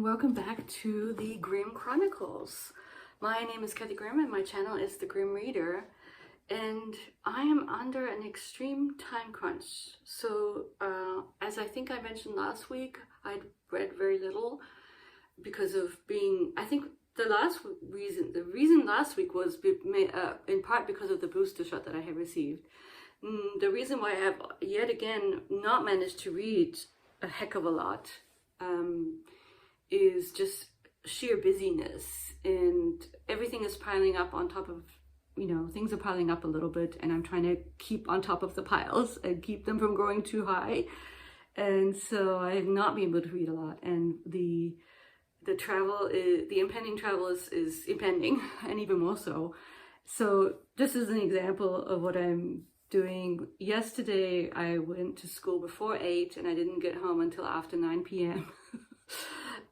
welcome back to the Grimm Chronicles. My name is Kathy Grimm and my channel is The Grimm Reader, and I am under an extreme time crunch. So as I think I mentioned last week, I'd read very little because of being, I think the reason last week was in part because of the booster shot that I had received. The reason why I have yet again not managed to read a heck of a lot is just sheer busyness, and everything is piling up on top of, things are piling up a little bit, and I'm trying to keep on top of the piles and keep them from growing too high. And so I have not been able to read a lot, and the impending travel is impending, and even more so. So this is an example of what I'm doing. Yesterday I went to school before 8 and I didn't get home until after 9 p.m.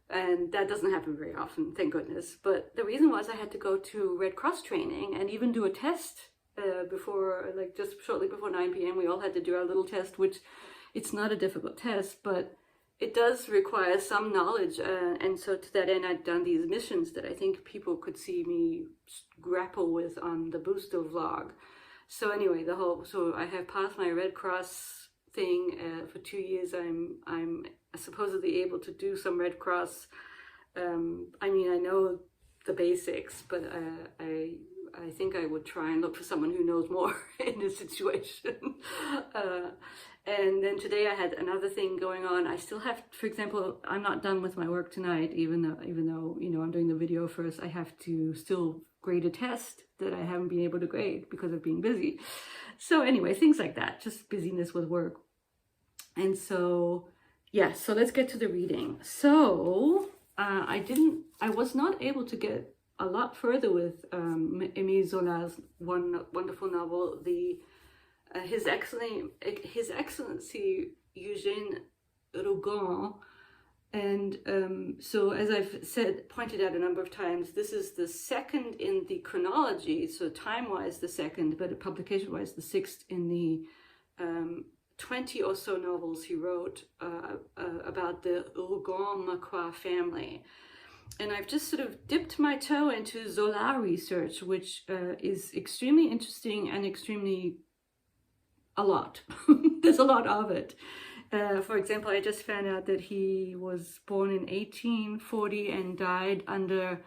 And that doesn't happen very often, thank goodness. But the reason was I had to go to Red Cross training and even do a test before, like just shortly before 9 p.m. We all had to do our little test, which it's not a difficult test, but it does require some knowledge. And so to that end, I'd done these missions that I think people could see me grapple with on the booster vlog. So anyway, so I have passed my Red Cross thing for 2 years. I'm supposedly able to do some Red Cross. I mean, I know the basics, but I think I would try and look for someone who knows more in this situation. And then today I had another thing going on. I still have, for example, I'm not done with my work tonight, even though I'm doing the video first. I have to still grade a test that I haven't been able to grade because of being busy. So anyway, things like that, just busyness with work. And so, yeah, so let's get to the reading. So I was not able to get a lot further with Émile Zola's wonderful novel, His Excellency Eugène Rougon. And so, as I've pointed out a number of times, this is the second in the chronology, so time-wise the second, but publication-wise the sixth in the 20 or so novels he wrote about the Rougon family. And I've just sort of dipped my toe into Zola research, which is extremely interesting and extremely a lot. There's a lot of it. For example, I just found out that he was born in 1840 and died under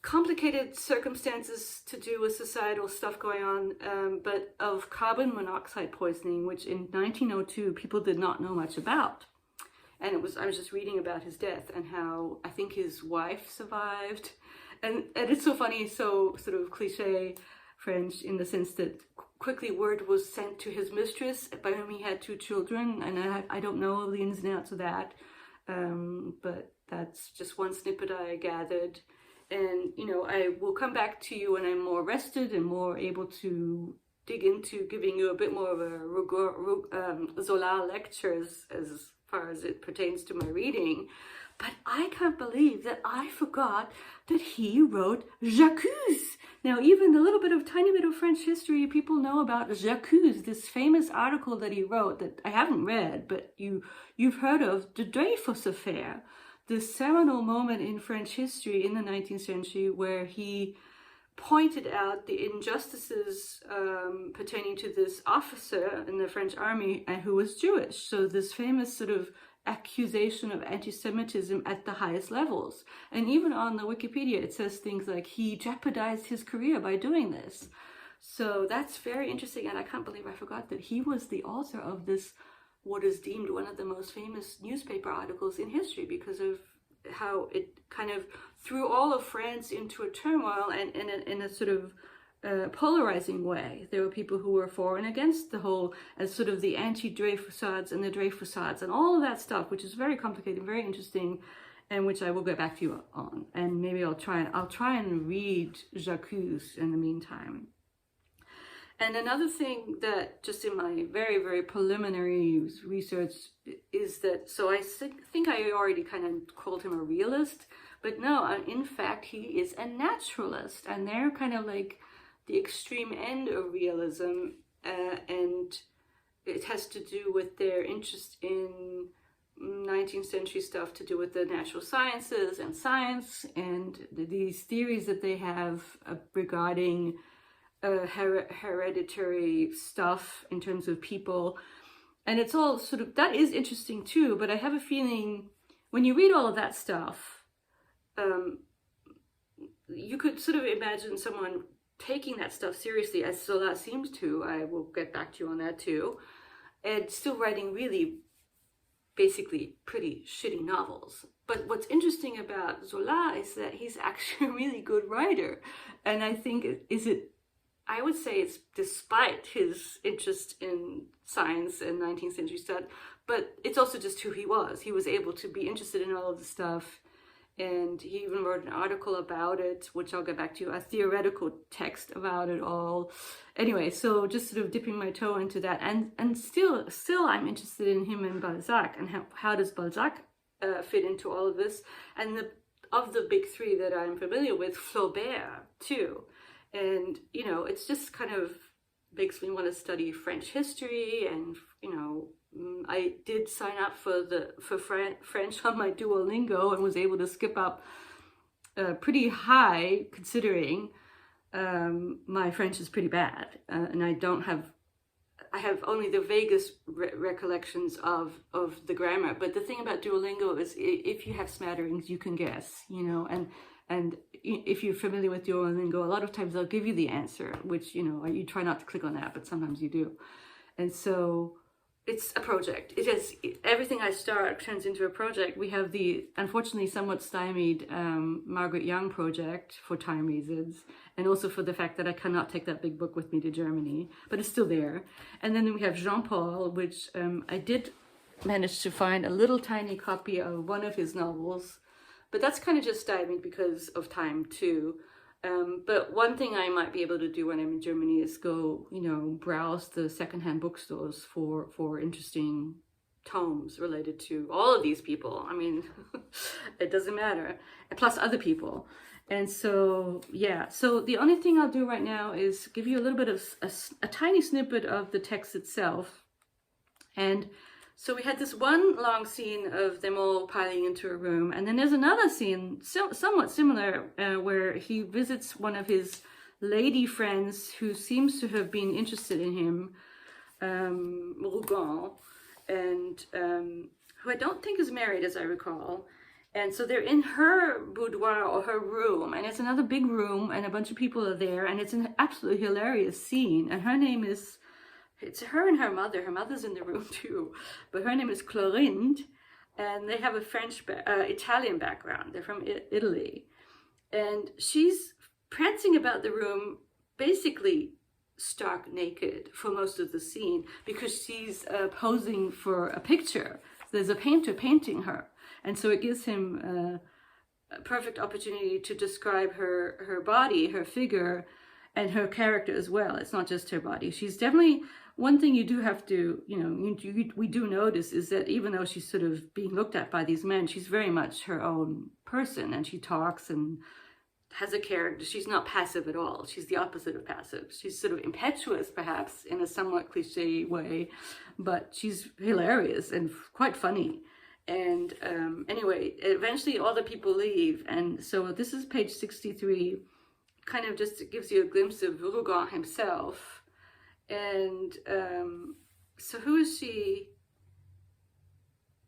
complicated circumstances to do with societal stuff going on, but of carbon monoxide poisoning, which in 1902 people did not know much about. And I was just reading about his death and how I think his wife survived. And it's so funny, so sort of cliche French in the sense that quickly word was sent to his mistress, by whom he had 2 children, and I don't know the ins and outs of that, but that's just one snippet I gathered. And I will come back to you when I'm more rested and more able to dig into giving you a bit more of a Zola lectures as far as it pertains to my reading. But I can't believe that I forgot that he wrote J'accuse. Now, even a little bit of tiny bit of French history, people know about J'accuse, this famous article that he wrote that I haven't read, but you've heard of, the Dreyfus affair, this seminal moment in French history in the 19th century where he pointed out the injustices pertaining to this officer in the French army who was Jewish. So this famous sort of accusation of anti-Semitism at the highest levels. And even on the Wikipedia, it says things like he jeopardized his career by doing this. So that's very interesting, and I can't believe I forgot that he was the author of this, what is deemed one of the most famous newspaper articles in history because of how it kind of threw all of France into a turmoil and in a sort of polarizing way. There were people who were for and against the whole, as sort of the anti-Dreyfusards and the Dreyfusards and all of that stuff, which is very complicated, very interesting, and which I will get back to you on. And maybe I'll try and read J'accuse in the meantime. And another thing that just in my very, very preliminary research is that, so I think I already kind of called him a realist, but no, in fact, he is a naturalist, and they're kind of like the extreme end of realism, and it has to do with their interest in 19th century stuff to do with the natural sciences and science, and these theories that they have regarding hereditary stuff in terms of people. And it's all sort of, that is interesting too, but I have a feeling when you read all of that stuff, you could sort of imagine someone taking that stuff seriously, as Zola seems to. I will get back to you on that too, and still writing really basically pretty shitty novels. But what's interesting about Zola is that he's actually a really good writer, and I think I would say it's despite his interest in science and 19th century stuff, but it's also just who he was. He was able to be interested in all of the stuff, and he even wrote an article about it, which I'll get back to, a theoretical text about it all. Anyway, so just sort of dipping my toe into that, and still I'm interested in him and Balzac, and how does Balzac fit into all of this. And of the big three that I'm familiar with, Flaubert too. And, you know, it's just kind of makes me want to study French history. And, you know, I did sign up for French on my Duolingo and was able to skip up pretty high, considering my French is pretty bad. And I have only the vaguest recollections of the grammar. But the thing about Duolingo is if you have smatterings, you can guess, you know, and if you're familiar with Duolingo, a lot of times they'll give you the answer, which, you know, you try not to click on that, but sometimes you do. And so it's a project. It is, everything I start turns into a project. We have the, unfortunately, somewhat stymied Margaret Young project for time reasons, and also for the fact that I cannot take that big book with me to Germany, but it's still there. And then we have Jean-Paul, which I did manage to find a little tiny copy of one of his novels, but that's kind of just stymied because of time too. But one thing I might be able to do when I'm in Germany is go, you know, browse the secondhand bookstores for interesting tomes related to all of these people. I mean, it doesn't matter. Plus other people. And so, yeah. So the only thing I'll do right now is give you a little bit of a tiny snippet of the text itself. And so we had this one long scene of them all piling into a room, and then there's another scene somewhat similar where he visits one of his lady friends who seems to have been interested in him, Rougon, and who I don't think is married, as I recall. And so they're in her boudoir or her room, and it's another big room, and a bunch of people are there, and it's an absolutely hilarious scene. And her name is... It's her and her mother. Her mother's in the room too, but her name is Clorinda, and they have a Italian background. They're from Italy, and she's prancing about the room, basically stark naked for most of the scene, because she's posing for a picture. There's a painter painting her, and so it gives him a perfect opportunity to describe her body, her figure, and her character as well. It's not just her body. She's definitely... One thing you do have to, you know, we do notice is that even though she's sort of being looked at by these men, she's very much her own person, and she talks and has a character. She's not passive at all. She's the opposite of passive. She's sort of impetuous, perhaps, in a somewhat cliche way, but she's hilarious and quite funny. And anyway, eventually all the people leave, and so this is page 63, kind of just gives you a glimpse of Rougon himself. And so who is she?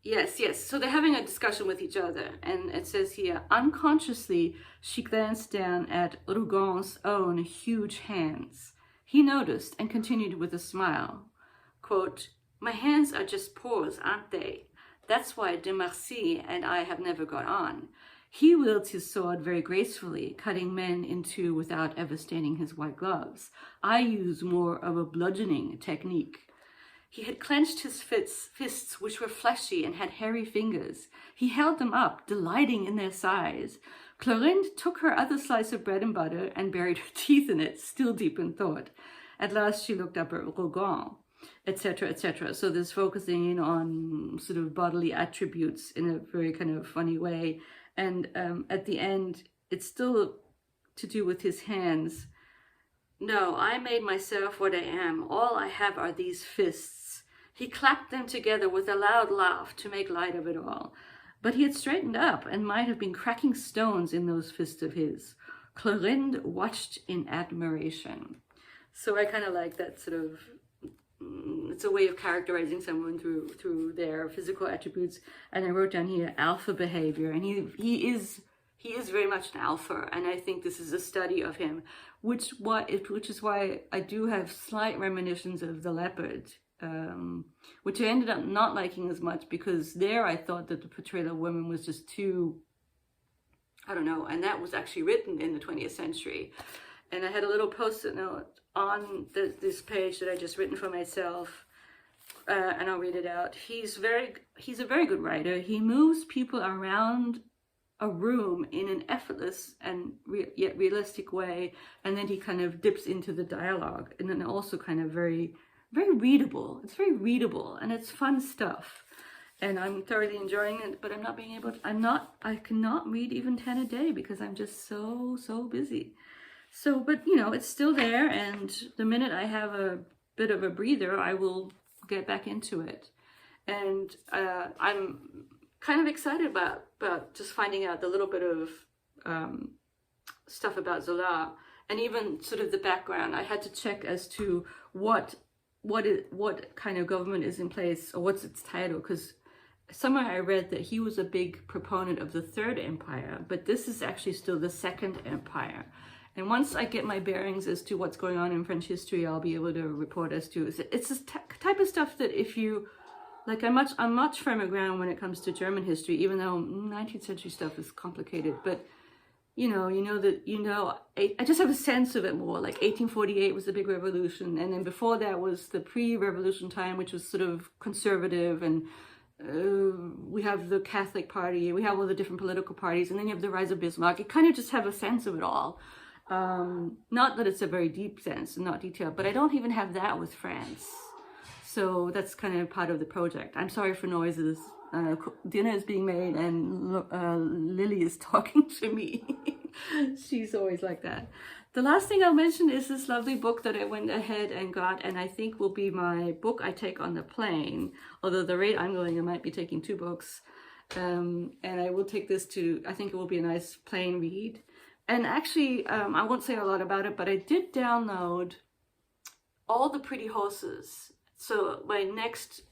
Yes. So they're having a discussion with each other. And it says here, unconsciously, she glanced down at Rougon's own huge hands. He noticed and continued with a smile. Quote, "My hands are just paws, aren't they? That's why de Marcy and I have never got on. He wields his sword very gracefully, cutting men in two without ever staining his white gloves. I use more of a bludgeoning technique." He had clenched his fists, which were fleshy and had hairy fingers. He held them up, delighting in their size. Clorinda took her other slice of bread and butter and buried her teeth in it, still deep in thought. At last she looked up at Rougon, etc., etc. So this focusing in on sort of bodily attributes in a very kind of funny way. And at the end, it's still to do with his hands. "No, I made myself what I am. All I have are these fists." He clapped them together with a loud laugh to make light of it all. But he had straightened up and might have been cracking stones in those fists of his. Clorinde watched in admiration. So I kind of like that sort of, it's a way of characterizing someone through their physical attributes. And I wrote down here alpha behavior, and he is very much an alpha, and I think this is a study of him, which is why I do have slight reminiscences of The Leopard, which I ended up not liking as much, because there I thought that the portrayal of women was just too, I don't know, and that was actually written in the 20th century. And I had a little post-it note on this page that I just written for myself, and I'll read it out. He's a very good writer. He moves people around a room in an effortless and yet realistic way, and then he kind of dips into the dialogue, and then also kind of very, very readable. It's very readable, and it's fun stuff, and I'm thoroughly enjoying it. But I cannot read even 10 a day because I'm just so busy. So, but you know, it's still there, and the minute I have a bit of a breather, I will get back into it. And I'm kind of excited about just finding out the little bit of stuff about Zola, and even sort of the background. I had to check as to what kind of government is in place, or what's its title, because somewhere I read that he was a big proponent of the Third Empire, but this is actually still the Second Empire. And once I get my bearings as to what's going on in French history, I'll be able to report as to, it's this type of stuff that if you, like, I'm much firmer ground when it comes to German history, even though 19th century stuff is complicated. But I just have a sense of it more. Like 1848 was the big revolution, and then before that was the pre-revolution time, which was sort of conservative, and we have the Catholic Party, we have all the different political parties, and then you have the rise of Bismarck. You kind of just have a sense of it all. Not that it's a very deep sense and not detailed, but I don't even have that with France. So that's kind of part of the project. I'm sorry for noises. Dinner is being made, and Lily is talking to me. She's always like that. The last thing I'll mention is this lovely book that I went ahead and got, and I think will be my book I take on the plane. Although the rate I'm going, I might be taking 2 books. And I will take this to, I think it will be a nice plane read. And actually, I won't say a lot about it, but I did download All the Pretty Horses. So my next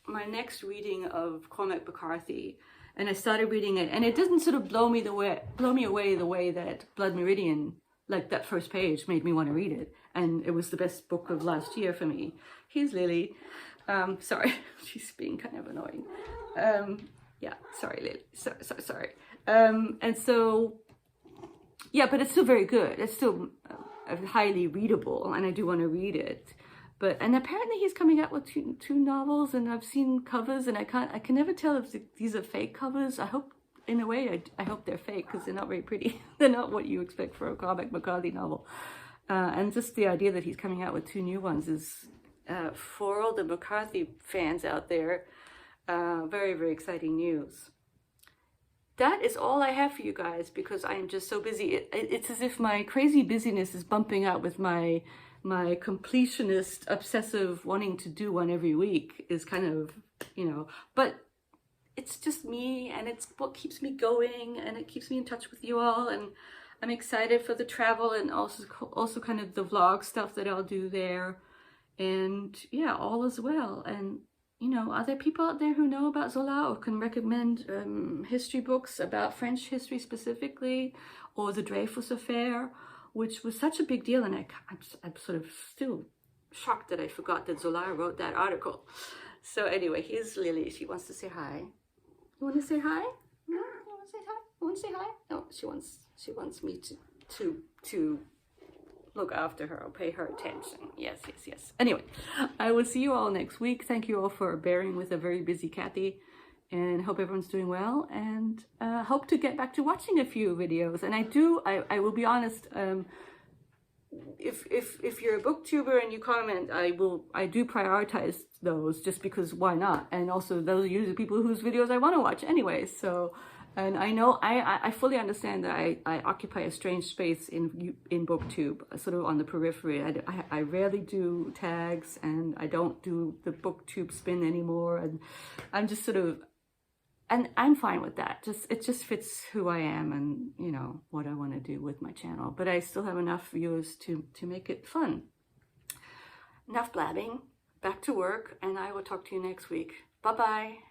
reading of Cormac McCarthy, and I started reading it, and it didn't sort of blow me away the way that Blood Meridian, like that first page, made me want to read it. And it was the best book of last year for me. Here's Lily. Sorry, she's being kind of annoying. Yeah, sorry, Lily. Sorry. And so, yeah, but it's still very good. It's still highly readable, and I do want to read it. And apparently he's coming out with two novels, and I've seen covers, and I can never tell if these are fake covers. I hope, in a way, I hope they're fake, because they're not very pretty. They're not what you expect for a Cormac McCarthy novel. And just the idea that he's coming out with 2 new ones is, for all the McCarthy fans out there, very, very exciting news. That is all I have for you guys, because I am just so busy. It's as if my crazy busyness is bumping out with my completionist, obsessive wanting to do one every week is kind of, but it's just me, and it's what keeps me going, and it keeps me in touch with you all, and I'm excited for the travel, and also kind of the vlog stuff that I'll do there, and yeah, all is well. And are there people out there who know about Zola or can recommend history books about French history specifically, or the Dreyfus Affair, which was such a big deal, and I'm sort of still shocked that I forgot that Zola wrote that article. So anyway, here's Lily. She wants to say hi. You want to say hi? No? You want to say hi? You want to say hi? No, she wants me to look after her or pay her attention. Yes. Anyway, I will see you all next week. Thank you all for bearing with a very busy Kathy, and hope everyone's doing well, and hope to get back to watching a few videos. And I will be honest, if you're a booktuber and you comment, I do prioritize those, just because why not? And also those are usually people whose videos I want to watch anyway. So And I know, I fully understand that I occupy a strange space in BookTube, sort of on the periphery. I rarely do tags, and I don't do the BookTube spin anymore. And I'm just sort of, and I'm fine with that. It just fits who I am and, you know, what I want to do with my channel. But I still have enough viewers to make it fun. Enough blabbing. Back to work, and I will talk to you next week. Bye-bye.